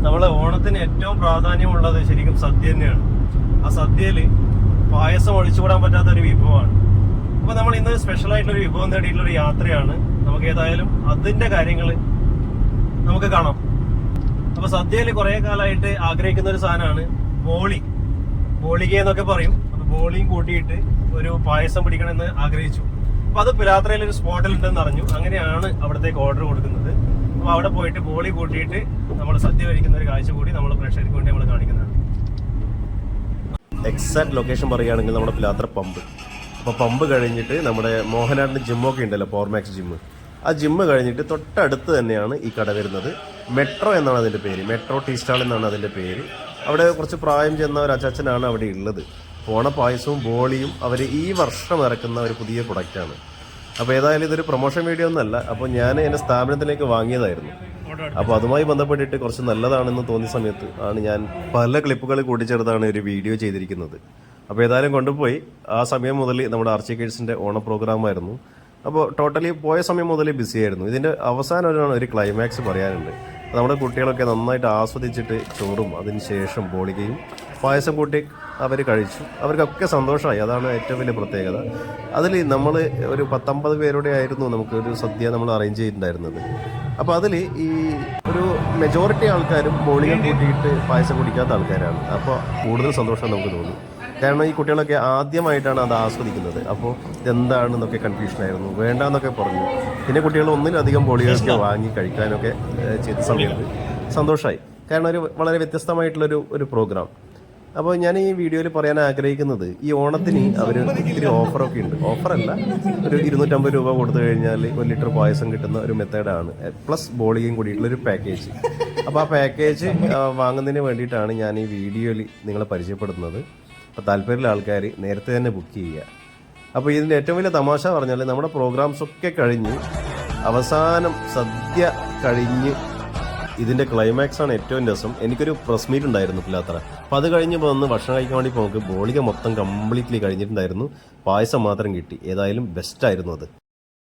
നമ്മളെ ഓണത്തിന് ഏറ്റവും പ്രാധാന്യമുള്ളത് ശരിക്കും സദ്യ തന്നെയാണ്. ആ സദ്യയിൽ പായസം ഒഴിച്ചുകൂടാൻ പറ്റാത്ത ഒരു വിഭവമാണ്. അപ്പൊ നമ്മൾ ഇന്ന് സ്പെഷ്യൽ ആയിട്ടുള്ള ഒരു വിഭവം നേടിയിട്ടുള്ള ഒരു യാത്രയാണ്. നമുക്ക് ഏതായാലും അതിന്റെ കാര്യങ്ങൾ നമുക്ക് കാണാം. അപ്പൊ സദ്യയിൽ കുറെ കാലമായിട്ട് ആഗ്രഹിക്കുന്ന ഒരു സാധനമാണ് ബോളിക എന്നൊക്കെ പറയും. അപ്പൊ ബോളിയും കൂട്ടിയിട്ട് ഒരു പായസം പിടിക്കണമെന്ന് ആഗ്രഹിച്ചു. അപ്പൊ അത് പിലാത്രയിൽ ഒരു സ്പോട്ടിൽ ഉണ്ടെന്ന് അറിഞ്ഞു. അങ്ങനെയാണ് അവിടത്തേക്ക് ഓർഡർ കൊടുക്കുന്നത്. അപ്പൊ അവിടെ പോയിട്ട് ബോളി കൂട്ടിയിട്ട് നമ്മൾ സദ്യ കഴിക്കുന്ന ഒരു കാഴ്ച കൂടി നമ്മൾ പ്രേക്ഷകർക്ക് വേണ്ടി നമ്മൾ കാണിക്കുന്നതാണ്. എക്സാക്ട് ലൊക്കേഷൻ പറയുകയാണെങ്കിൽ നമ്മുടെ പിലാത്ര പമ്പ്. അപ്പോൾ പമ്പ് കഴിഞ്ഞിട്ട് നമ്മുടെ മോഹനാടിൻ്റെ ജിമ്മൊക്കെ ഉണ്ടല്ലോ, പോർമാക്സ് ജിമ്മ്. ആ ജിമ്മ് കഴിഞ്ഞിട്ട് തൊട്ടടുത്ത് തന്നെയാണ് ഈ കട വരുന്നത്. മെട്രോ എന്നാണ് അതിൻ്റെ പേര്. മെട്രോ ടീ സ്റ്റാൾ എന്നാണ് അതിൻ്റെ പേര്. അവിടെ കുറച്ച് പ്രായം ചെന്ന ഒരു അച്ചാച്ചനാണ് അവിടെ ഉള്ളത്. ഓണപ്പായസവും ബോളിയും അവർ ഈ വർഷം ഇറക്കുന്ന ഒരു പുതിയ പ്രൊഡക്റ്റാണ്. അപ്പോൾ ഏതായാലും ഇതൊരു പ്രൊമോഷൻ വീഡിയോ ഒന്നല്ല. അപ്പോൾ ഞാൻ എൻ്റെ സ്ഥാപനത്തിലേക്ക് വാങ്ങിയതായിരുന്നു. അപ്പോൾ അതുമായി ബന്ധപ്പെട്ടിട്ട് കുറച്ച് നല്ലതാണെന്ന് തോന്നിയ സമയത്ത് ആണ് ഞാൻ പല ക്ലിപ്പുകൾ കൂട്ടിച്ചേർത്താണ് ഒരു വീഡിയോ ചെയ്തിരിക്കുന്നത്. അപ്പോൾ ഏതായാലും കൊണ്ടുപോയി ആ സമയം മുതൽ നമ്മുടെ ആർച്ചിക്കേഴ്സിൻ്റെ ഓണ പ്രോഗ്രാമായിരുന്നു. അപ്പോൾ ടോട്ടലി പോയ സമയം മുതൽ ബിസി ആയിരുന്നു. ഇതിൻ്റെ അവസാനം ഒരു ക്ലൈമാക്സ് പറയാനുണ്ട്. നമ്മുടെ കുട്ടികളൊക്കെ നന്നായിട്ട് ആസ്വദിച്ചിട്ട് ചോറും അതിന് ശേഷം ബോളികയും പായസം കൂട്ടി അവർ കഴിച്ചു. അവർക്കൊക്കെ സന്തോഷമായി. അതാണ് ഏറ്റവും വലിയ പ്രത്യേകത. അതിൽ നമ്മൾ ഒരു 19 പേരുടെ ആയിരുന്നു നമുക്കൊരു സദ്യ നമ്മൾ അറേഞ്ച് ചെയ്തിട്ടുണ്ടായിരുന്നത്. അപ്പോൾ അതിൽ ഈ ഒരു മെജോറിറ്റി ആൾക്കാരും ബോളിക കൂട്ടിയിട്ട് പായസം കുടിക്കാത്ത ആൾക്കാരാണ്. അപ്പോൾ കൂടുതൽ സന്തോഷം നമുക്ക് തോന്നി. കാരണം ഈ കുട്ടികളൊക്കെ ആദ്യമായിട്ടാണ് അത് ആസ്വദിക്കുന്നത്. അപ്പോൾ ഇതെന്താണെന്നൊക്കെ കൺഫ്യൂഷനായിരുന്നു, വേണ്ടാന്നൊക്കെ പറഞ്ഞു. പിന്നെ കുട്ടികൾ ഒന്നിലധികം ബോളികളൊക്കെ വാങ്ങി കഴിക്കാനൊക്കെ ചെയ്ത സമയത്ത് സന്തോഷമായി. കാരണം വളരെ വ്യത്യസ്തമായിട്ടുള്ളൊരു പ്രോഗ്രാം. അപ്പോൾ ഞാൻ ഈ വീഡിയോയിൽ പറയാൻ ആഗ്രഹിക്കുന്നത്, ഈ ഓണത്തിന് അവർ ഒത്തിരി ഓഫറൊക്കെ ഉണ്ട്. ഓഫറല്ല, ഒരു 250 രൂപ കൊടുത്തു കഴിഞ്ഞാൽ 1 ലിറ്റർ പായസം കിട്ടുന്ന ഒരു മെത്തേഡാണ്. പ്ലസ് ബോളിയും കൂടിയിട്ടുള്ളൊരു പാക്കേജ്. അപ്പോൾ ആ പാക്കേജ് വാങ്ങുന്നതിന് വേണ്ടിയിട്ടാണ് ഞാൻ ഈ വീഡിയോയിൽ നിങ്ങളെ പരിചയപ്പെടുത്തുന്നത്. അപ്പോൾ താല്പര്യമുള്ള ആൾക്കാർ നേരത്തെ തന്നെ ബുക്ക് ചെയ്യുക. അപ്പോൾ ഇതിൻ്റെ ഏറ്റവും വലിയ തമാശ പറഞ്ഞാൽ നമ്മുടെ പ്രോഗ്രാംസൊക്കെ കഴിഞ്ഞ് അവസാനം സദ്യ കഴിഞ്ഞ് ഇതിൻ്റെ ക്ലൈമാക്സാണ് ഏറ്റവും രസം. എനിക്കൊരു പ്രസ് മീറ്റ് ഉണ്ടായിരുന്നു പിലാത്ര. അപ്പോൾ അത് കഴിഞ്ഞ് വന്ന് ഭക്ഷണം കഴിക്കാൻ വേണ്ടി നമുക്ക് ബോളിക മൊത്തം കംപ്ലീറ്റ്ലി കഴിഞ്ഞിട്ടുണ്ടായിരുന്നു. പായസം മാത്രം കിട്ടി. ഏതായാലും ബെസ്റ്റായിരുന്നു അത്.